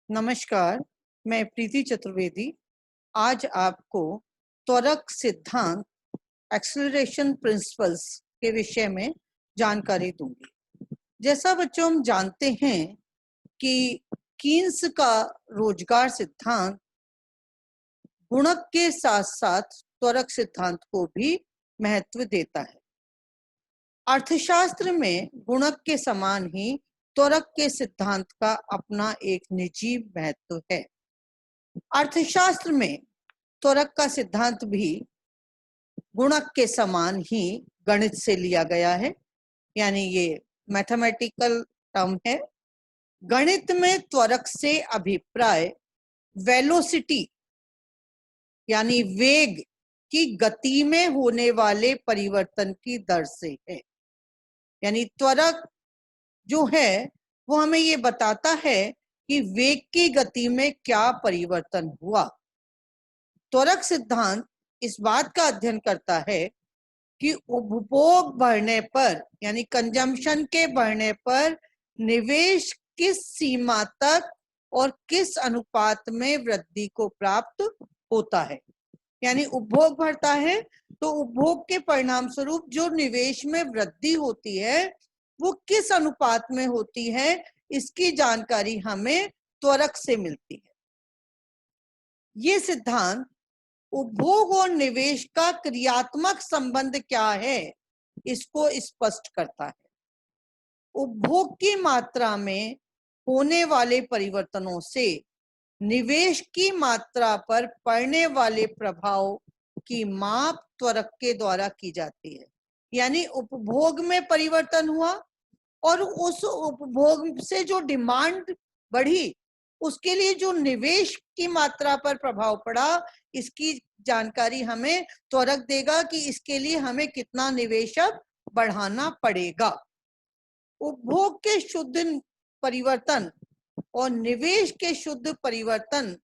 नमस्कार, मैं प्रीति चतुर्वेदी आज आपको त्वरक सिद्धांत एक्सेलरेशन प्रिंसिपल्स के विषय में जानकारी दूंगी। जैसा बच्चों हम जानते हैं कि कीन्स का रोजगार सिद्धांत गुणक के साथ साथ त्वरक सिद्धांत को भी महत्व देता है। अर्थशास्त्र में गुणक के समान ही त्वरक के सिद्धांत का अपना एक निजी महत्व है। अर्थशास्त्र में त्वरक का सिद्धांत भी गुणक के समान ही गणित से लिया गया है, यानी ये मैथमेटिकल टर्म है। गणित में त्वरक से अभिप्राय वेलोसिटी यानी वेग की गति में होने वाले परिवर्तन की दर से है। यानी त्वरक जो है वो हमें ये बताता है कि वेग की गति में क्या परिवर्तन हुआ। त्वरक सिद्धांत इस बात का अध्ययन करता है कि उपभोग बढ़ने पर यानी कंजम्पशन के बढ़ने पर निवेश किस सीमा तक और किस अनुपात में वृद्धि को प्राप्त होता है। यानी उपभोग बढ़ता है तो उपभोग के परिणाम स्वरूप जो निवेश में वृद्धि होती है वो किस अनुपात में होती है, इसकी जानकारी हमें त्वरक से मिलती है। ये सिद्धांत उपभोग और निवेश का क्रियात्मक संबंध क्या है इसको स्पष्ट करता है। उपभोग की मात्रा में होने वाले परिवर्तनों से निवेश की मात्रा पर पड़ने वाले प्रभाव की माप त्वरक के द्वारा की जाती है। यानी उपभोग में परिवर्तन हुआ और उस उपभोग से जो डिमांड बढ़ी उसके लिए जो निवेश की मात्रा पर प्रभाव पड़ा, इसकी जानकारी हमें त्वरक देगा कि इसके लिए हमें कितना निवेश अब बढ़ाना पड़ेगा। उपभोग के शुद्ध परिवर्तन और निवेश के शुद्ध परिवर्तन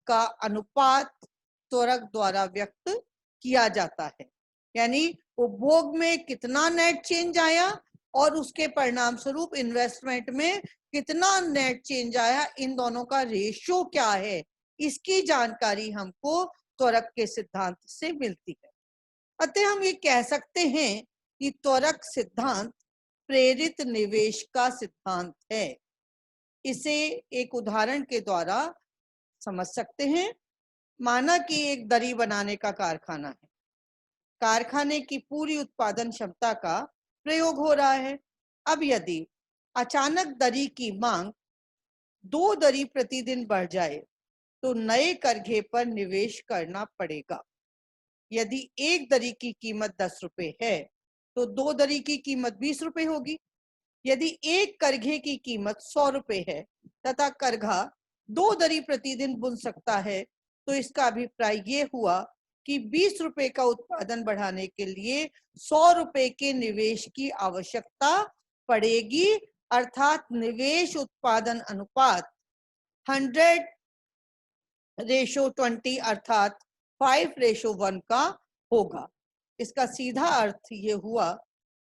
का अनुपात त्वरक द्वारा व्यक्त किया जाता है। यानी उपभोग में कितना नेट चेंज आया और उसके परिणाम स्वरूप इन्वेस्टमेंट में कितना नेट चेंज आया, इन दोनों का रेशियो क्या है, इसकी जानकारी हमको त्वरक के सिद्धांत से मिलती है। अतः हम ये कह सकते हैं कि त्वरक सिद्धांत प्रेरित निवेश का सिद्धांत है। इसे एक उदाहरण के द्वारा समझ सकते हैं। माना कि एक दरी बनाने का कारखाना है। कारखाने की पूरी उत्पादन क्षमता का प्रयोग हो रहा है। अब यदि अचानक दरी की मांग 2 दरी प्रतिदिन बढ़ जाए तो नए करघे पर निवेश करना पड़ेगा। यदि एक दरी की कीमत 10 रुपए है तो 2 दरी की कीमत 20 रुपए होगी। यदि एक करघे की कीमत 100 रुपए है तथा करघा 2 दरी प्रतिदिन बुन सकता है तो इसका अभिप्राय ये हुआ कि 20 रुपए का उत्पादन बढ़ाने के लिए 100 रुपए के निवेश की आवश्यकता पड़ेगी। अर्थात निवेश उत्पादन अनुपात 100:20 अर्थात 5:1 का होगा। इसका सीधा अर्थ ये हुआ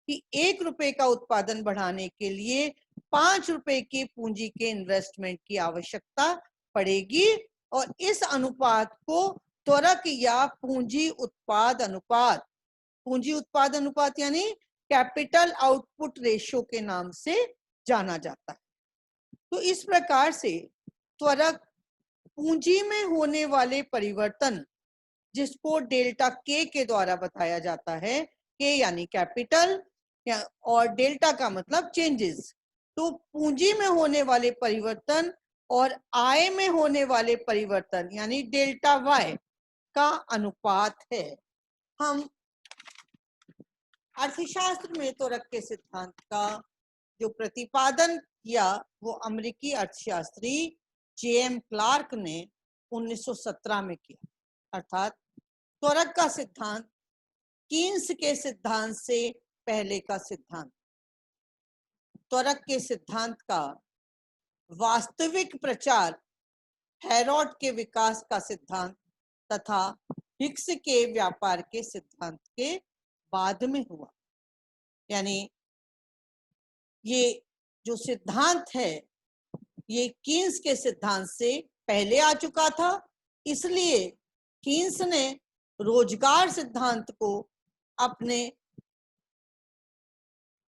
कि 1 रुपए का उत्पादन बढ़ाने के लिए 5 रुपए की पूंजी के इन्वेस्टमेंट की आवश्यकता पड़ेगी और इस अनुपात को त्वरक या पूंजी उत्पाद अनुपात यानी कैपिटल आउटपुट रेशियो के नाम से जाना जाता है। तो इस प्रकार से त्वरक पूंजी में होने वाले परिवर्तन जिसको डेल्टा के द्वारा बताया जाता है, के यानी कैपिटल और डेल्टा का मतलब चेंजेस, तो पूंजी में होने वाले परिवर्तन और आय में होने वाले परिवर्तन यानी डेल्टा वाई का अनुपात है। हम अर्थशास्त्र में त्वरक के सिद्धांत का जो प्रतिपादन किया वो अमेरिकी अर्थशास्त्री जेएम क्लार्क ने 1917 में किया। अर्थात त्वरक का सिद्धांत कीन्स के सिद्धांत से पहले का सिद्धांत। त्वरक के सिद्धांत का वास्तविक प्रचार हेरोड के विकास का सिद्धांत तथा हिग्स के व्यापार के सिद्धांत के बाद में हुआ। यानी ये जो सिद्धांत है ये कीन्स के सिद्धांत से पहले आ चुका था, इसलिए कीन्स ने रोजगार सिद्धांत को अपने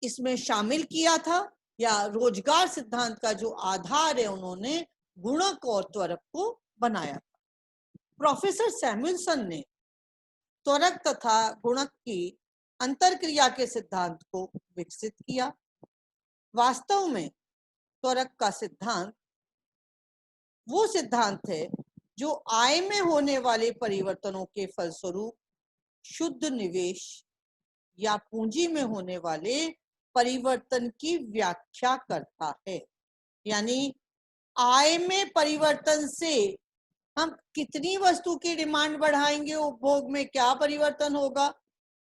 इसमें शामिल किया था, या रोजगार सिद्धांत का जो आधार है उन्होंने गुणक और त्वरक को बनाया था। प्रोफेसर सैमुअलसन ने त्वरक तथा गुणक की अंतरक्रिया के सिद्धांत को विकसित किया। वास्तव में त्वरक का सिद्धांत वो सिद्धांत है जो आय में होने वाले परिवर्तनों के फलस्वरूप शुद्ध निवेश या पूंजी में होने वाले परिवर्तन की व्याख्या करता है। यानी आय में परिवर्तन से हम कितनी वस्तु की डिमांड बढ़ाएंगे, उपभोग में क्या परिवर्तन होगा,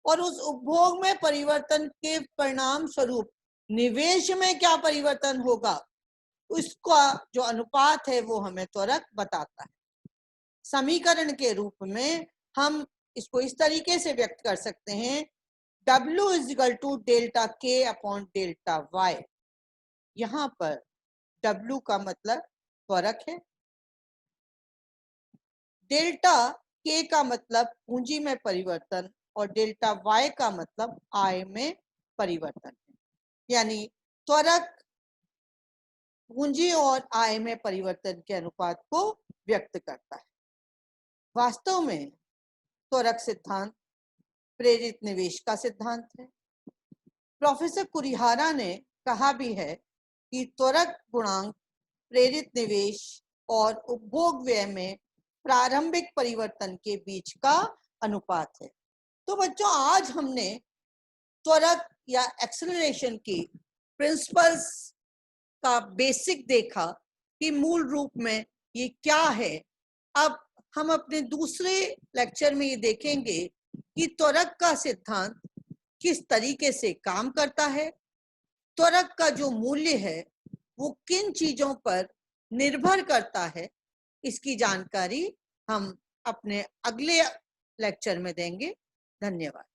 और उस उपभोग में परिवर्तन के परिणाम स्वरूप निवेश में क्या परिवर्तन होगा, उसका जो अनुपात है वो हमें त्वरक बताता है। समीकरण के रूप में हम इसको इस तरीके से व्यक्त कर सकते हैं, W = delta K upon delta Y। यहाँ पर W का मतलब त्वरक है, डेल्टा K का मतलब पूंजी में परिवर्तन, और डेल्टा Y का मतलब आय में परिवर्तन है। यानी त्वरक पूंजी और आय में परिवर्तन के अनुपात को व्यक्त करता है। वास्तव में त्वरक सिद्धांत प्रेरित निवेश का सिद्धांत है। प्रोफेसर कुरिहारा ने कहा भी है कि त्वरक गुणांक प्रेरित निवेश और उपभोग व्यय में प्रारंभिक परिवर्तन के बीच का अनुपात है। तो बच्चों, आज हमने त्वरक या एक्सेलरेशन की प्रिंसिपल्स का बेसिक देखा कि मूल रूप में ये क्या है। अब हम अपने दूसरे लेक्चर में ये देखेंगे कि त्वरक का सिद्धांत किस तरीके से काम करता है, त्वरक का जो मूल्य है वो किन चीजों पर निर्भर करता है। इसकी जानकारी हम अपने अगले लेक्चर में देंगे। धन्यवाद।